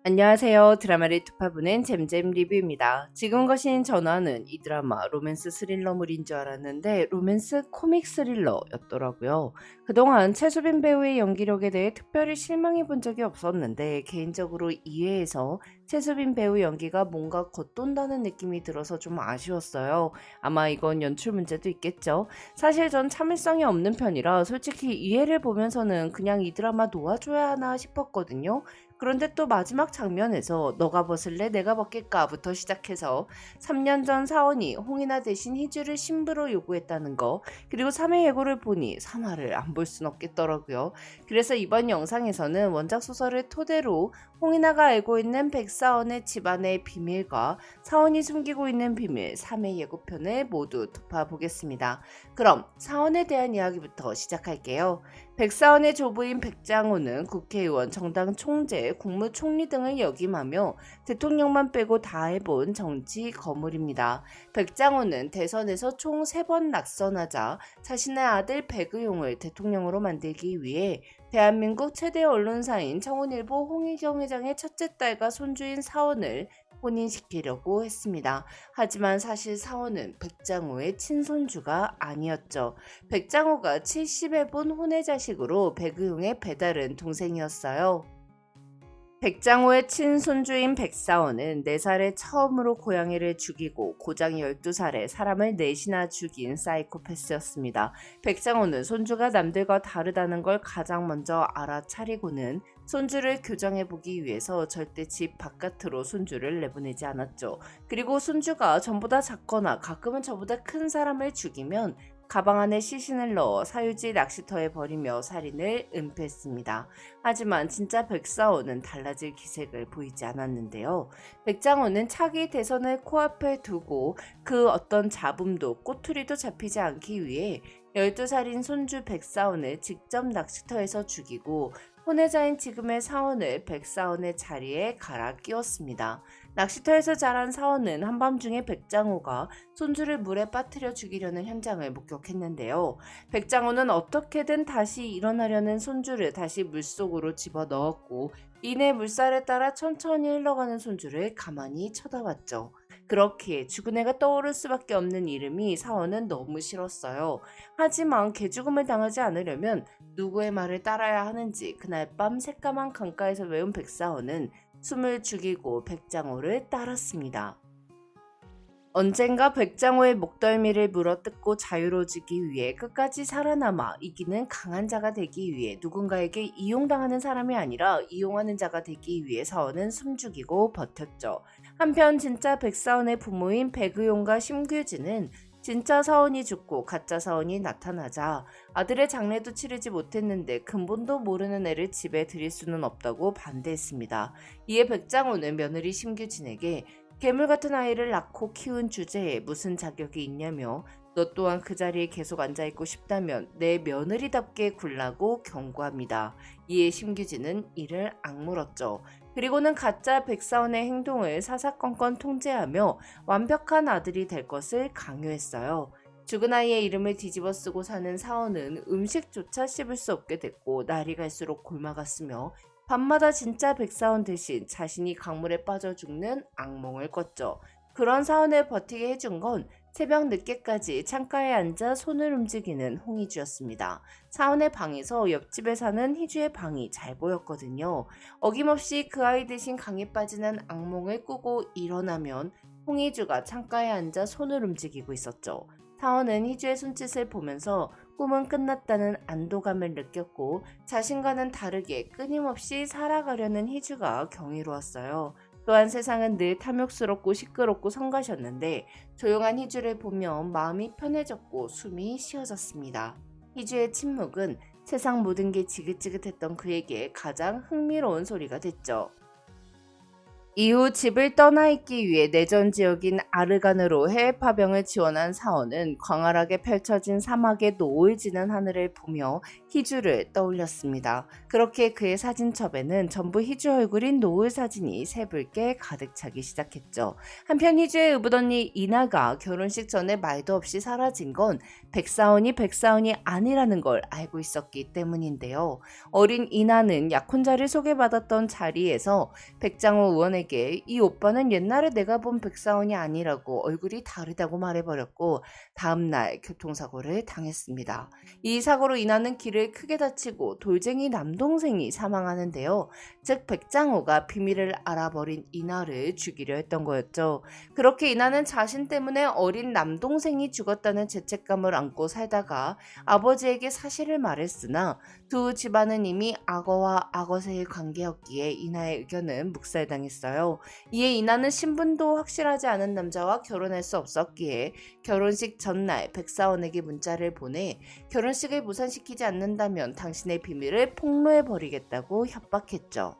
안녕하세요. 드라마를 톱파보는 잼잼 리뷰입니다. 지금 거신 전화는 이 드라마 로맨스 스릴러물인 줄 알았는데 로맨스 코믹 스릴러였더라고요. 그동안 최수빈 배우의 연기력에 대해 특별히 실망해 본 적이 없었는데 개인적으로 2회에서 최수빈 배우 연기가 뭔가 겉돈다는 느낌이 들어서 좀 아쉬웠어요. 아마 이건 연출 문제도 있겠죠. 사실 전 참을성이 없는 편이라 솔직히 2회를 보면서는 그냥 이 드라마 놓아줘야 하나 싶었거든요. 그런데 또 마지막 장면에서 너가 벗을래 내가 벗길까부터 시작해서 3년 전 사원이 홍이나 대신 희주를 신부로 요구했다는 거, 그리고 3회 예고를 보니 3화를 안 볼 순 없겠더라고요. 그래서 이번 영상에서는 원작 소설을 토대로 홍이나가 알고 있는 백사원의 집안의 비밀과 사원이 숨기고 있는 비밀 3회 예고편을 모두 톱파보겠습니다. 그럼 사원에 대한 이야기부터 시작할게요. 백사원의 조부인 백장호는 국회의원, 정당 총재, 국무총리 등을 역임하며 대통령만 빼고 다 해본 정치 거물입니다. 백장호는 대선에서 총 3번 낙선하자 자신의 아들 백의용을 대통령으로 만들기 위해 대한민국 최대 언론사인 청운일보 홍희경 회장의 첫째 딸과 손주인 사원을 혼인시키려고 했습니다. 하지만 사실 사원은 백장호의 친손주가 아니었죠. 백장호가 70에 본 혼외 자식으로 백의용의 배다른 동생이었어요. 백장호의 친손주인 백사원은 4살에 처음으로 고양이를 죽이고 고장이 12살에 사람을 4이나 죽인 사이코패스였습니다. 백장호는 손주가 남들과 다르다는 걸 가장 먼저 알아차리고는 손주를 교정해보기 위해서 절대 집 바깥으로 손주를 내보내지 않았죠. 그리고 손주가 전보다 작거나 가끔은 저보다 큰 사람을 죽이면 가방 안에 시신을 넣어 사유지 낚시터에 버리며 살인을 은폐했습니다. 하지만 진짜 백사원은 달라질 기색을 보이지 않았는데요. 백장호는 차기 대선을 코앞에 두고 그 어떤 잡음도 꼬투리도 잡히지 않기 위해 12살인 손주 백사원을 직접 낚시터에서 죽이고 혼외자인 지금의 사원을 백사원의 자리에 갈아 끼웠습니다. 낚시터에서 자란 사원은 한밤중에 백장호가 손주를 물에 빠뜨려 죽이려는 현장을 목격했는데요. 백장호는 어떻게든 다시 일어나려는 손주를 다시 물속으로 집어넣었고 이내 물살에 따라 천천히 흘러가는 손주를 가만히 쳐다봤죠. 그렇게 죽은 애가 떠오를 수밖에 없는 이름이 사원은 너무 싫었어요. 하지만 개죽음을 당하지 않으려면 누구의 말을 따라야 하는지 그날 밤 새까만 강가에서 외운 백사원은 숨을 죽이고 백장호를 따랐습니다. 언젠가 백장호의 목덜미를 물어뜯고 자유로워지기 위해 끝까지 살아남아 이기는 강한 자가 되기 위해 누군가에게 이용당하는 사람이 아니라 이용하는 자가 되기 위해 사원은 숨죽이고 버텼죠. 한편 진짜 백사원의 부모인 백의용과 심규진은 진짜 사원이 죽고 가짜 사원이 나타나자 아들의 장례도 치르지 못했는데 근본도 모르는 애를 집에 들일 수는 없다고 반대했습니다. 이에 백장호는 며느리 심규진에게 괴물 같은 아이를 낳고 키운 주제에 무슨 자격이 있냐며 너 또한 그 자리에 계속 앉아있고 싶다면 내 며느리답게 굴라고 경고합니다. 이에 심규진은 이를 악물었죠. 그리고는 가짜 백사원의 행동을 사사건건 통제하며 완벽한 아들이 될 것을 강요했어요. 죽은 아이의 이름을 뒤집어 쓰고 사는 사원은 음식조차 씹을 수 없게 됐고 날이 갈수록 골마갔으며 밤마다 진짜 백사원 대신 자신이 강물에 빠져 죽는 악몽을 꿨죠. 그런 사원을 버티게 해준 건 새벽 늦게까지 창가에 앉아 손을 움직이는 홍희주였습니다. 사원의 방에서 옆집에 사는 희주의 방이 잘 보였거든요. 어김없이 그 아이 대신 강에 빠지는 악몽을 꾸고 일어나면 홍희주가 창가에 앉아 손을 움직이고 있었죠. 사원은 희주의 손짓을 보면서 꿈은 끝났다는 안도감을 느꼈고 자신과는 다르게 끊임없이 살아가려는 희주가 경이로웠어요. 또한 세상은 늘 탐욕스럽고 시끄럽고 성가셨는데 조용한 희주를 보면 마음이 편해졌고 숨이 쉬어졌습니다. 희주의 침묵은 세상 모든 게 지긋지긋했던 그에게 가장 흥미로운 소리가 됐죠. 이후 집을 떠나 있기 위해 내전 지역인 아르간으로 해외 파병을 지원한 사원은 광활하게 펼쳐진 사막의 노을 지는 하늘을 보며 희주를 떠올렸습니다. 그렇게 그의 사진첩에는 전부 희주 얼굴인 노을 사진이 새붉게 가득 차기 시작했죠. 한편 희주의 의붓언니 이나가 결혼식 전에 말도 없이 사라진 건 백사원이 아니라는 걸 알고 있었기 때문인데요. 어린 이나는 약혼자를 소개받았던 자리에서 백장호 의원에게 이 오빠는 옛날에 내가 본 백사원이 아니라고 얼굴이 다르다고 말해버렸고 다음날 교통사고를 당했습니다. 이 사고로 이나는 길을 크게 다치고 돌쟁이 남동생이 사망하는데요. 즉 백장호가 비밀을 알아버린 이나를 죽이려 했던 거였죠. 그렇게 이나는 자신 때문에 어린 남동생이 죽었다는 죄책감을 안고 살다가 아버지에게 사실을 말했으나 두 집안은 이미 악어와 악어새의 관계였기에 이나의 의견은 묵살당했어요. 이에 이나는 신분도 확실하지 않은 남자와 결혼할 수 없었기에 결혼식 전날 백사원에게 문자를 보내 결혼식을 무산시키지 않는다면 당신의 비밀을 폭로해버리겠다고 협박했죠.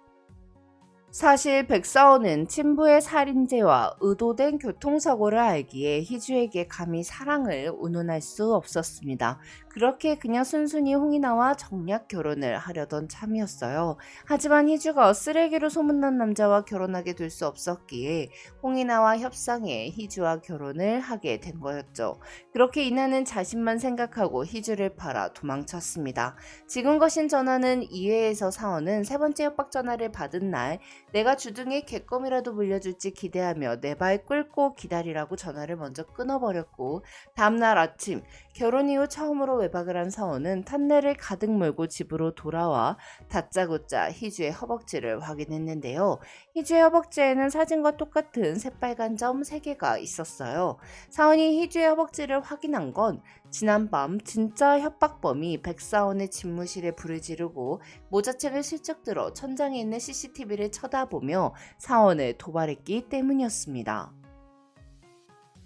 사실 백사원은 친부의 살인죄와 의도된 교통사고를 알기에 희주에게 감히 사랑을 운운할 수 없었습니다. 그렇게 그냥 순순히 홍이나와 정략 결혼을 하려던 참이었어요. 하지만 희주가 쓰레기로 소문난 남자와 결혼하게 될 수 없었기에 홍이나와 협상해 희주와 결혼을 하게 된 거였죠. 그렇게 이나는 자신만 생각하고 희주를 팔아 도망쳤습니다. 지금 거신 전화는 2회에서 사원은 세 번째 협박 전화를 받은 날 내가 주둥이에 개껌이라도 물려줄지 기대하며 내 발 꿇고 기다리라고 전화를 먼저 끊어버렸고 다음날 아침 결혼 이후 처음으로 외박을 한 사원은 탄내를 가득 몰고 집으로 돌아와 다짜고짜 희주의 허벅지를 확인했는데요. 희주의 허벅지에는 사진과 똑같은 새빨간 점 3개가 있었어요. 사원이 희주의 허벅지를 확인한 건 지난밤 진짜 협박범이 백사원의 집무실에 불을 지르고 모자책을 슬쩍 들어 천장에 있는 CCTV를 쳐다보며 사원을 도발했기 때문이었습니다.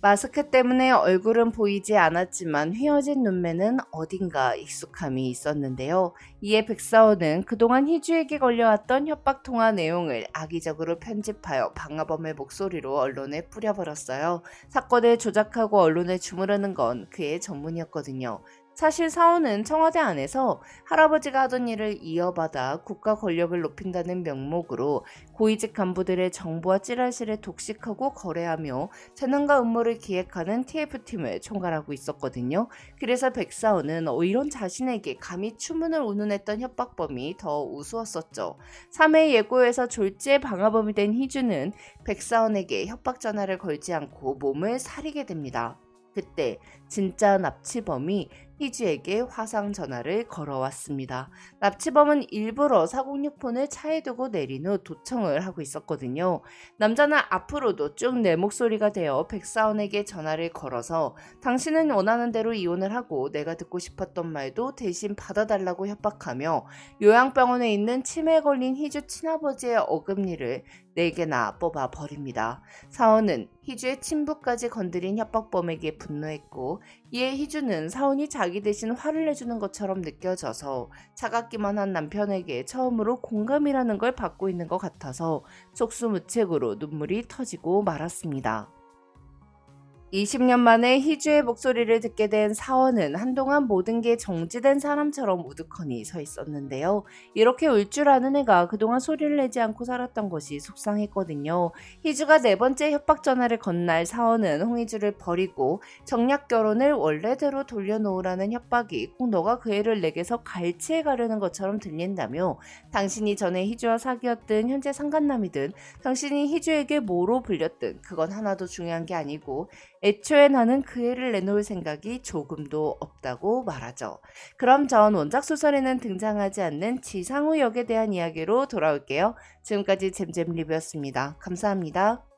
마스크 때문에 얼굴은 보이지 않았지만 휘어진 눈매는 어딘가 익숙함이 있었는데요. 이에 백사원은 그동안 희주에게 걸려왔던 협박 통화 내용을 악의적으로 편집하여 방화범의 목소리로 언론에 뿌려버렸어요. 사건을 조작하고 언론에 주무르는 건 그의 전문이었거든요. 사실 사원은 청와대 안에서 할아버지가 하던 일을 이어받아 국가 권력을 높인다는 명목으로 고위직 간부들의 정보와 찌라시를 독식하고 거래하며 재난과 음모를 기획하는 TF팀을 총괄하고 있었거든요. 그래서 백사원은 이런 자신에게 감히 추문을 운운했던 협박범이 더 우스웠었죠. 3회 예고에서 졸지에 방화범이 된 희주는 백사원에게 협박 전화를 걸지 않고 몸을 사리게 됩니다. 그때 진짜 납치범이 희주에게 화상 전화를 걸어왔습니다. 납치범은 일부러 406폰을 차에 두고 내린 후 도청을 하고 있었거든요. 남자는 앞으로도 쭉 내 목소리가 되어 백사원에게 전화를 걸어서 당신은 원하는 대로 이혼을 하고 내가 듣고 싶었던 말도 대신 받아달라고 협박하며 요양병원에 있는 치매에 걸린 희주 친아버지의 어금니를 4개나 뽑아버립니다. 사원은 희주의 친부까지 건드린 협박범에게 분노했고 이에 희주는 사원이 자기 대신 화를 내주는 것처럼 느껴져서 차갑기만 한 남편에게 처음으로 공감이라는 걸 받고 있는 것 같아서 속수무책으로 눈물이 터지고 말았습니다. 20년 만에 희주의 목소리를 듣게 된 사원은 한동안 모든 게 정지된 사람처럼 우두커니 서 있었는데요. 이렇게 울 줄 아는 애가 그동안 소리를 내지 않고 살았던 것이 속상했거든요. 희주가 4번째 협박 전화를 건 날 사원은 홍희주를 버리고 정략 결혼을 원래대로 돌려놓으라는 협박이 꼭 너가 그 애를 내게서 갈취해 가려는 것처럼 들린다며 당신이 전에 희주와 사귀었든 현재 상간남이든 당신이 희주에게 뭐로 불렸든 그건 하나도 중요한 게 아니고 애초에 나는 그 애를 내놓을 생각이 조금도 없다고 말하죠. 그럼 전 원작 소설에는 등장하지 않는 지상우 역에 대한 이야기로 돌아올게요. 지금까지 잼잼 리뷰였습니다. 감사합니다.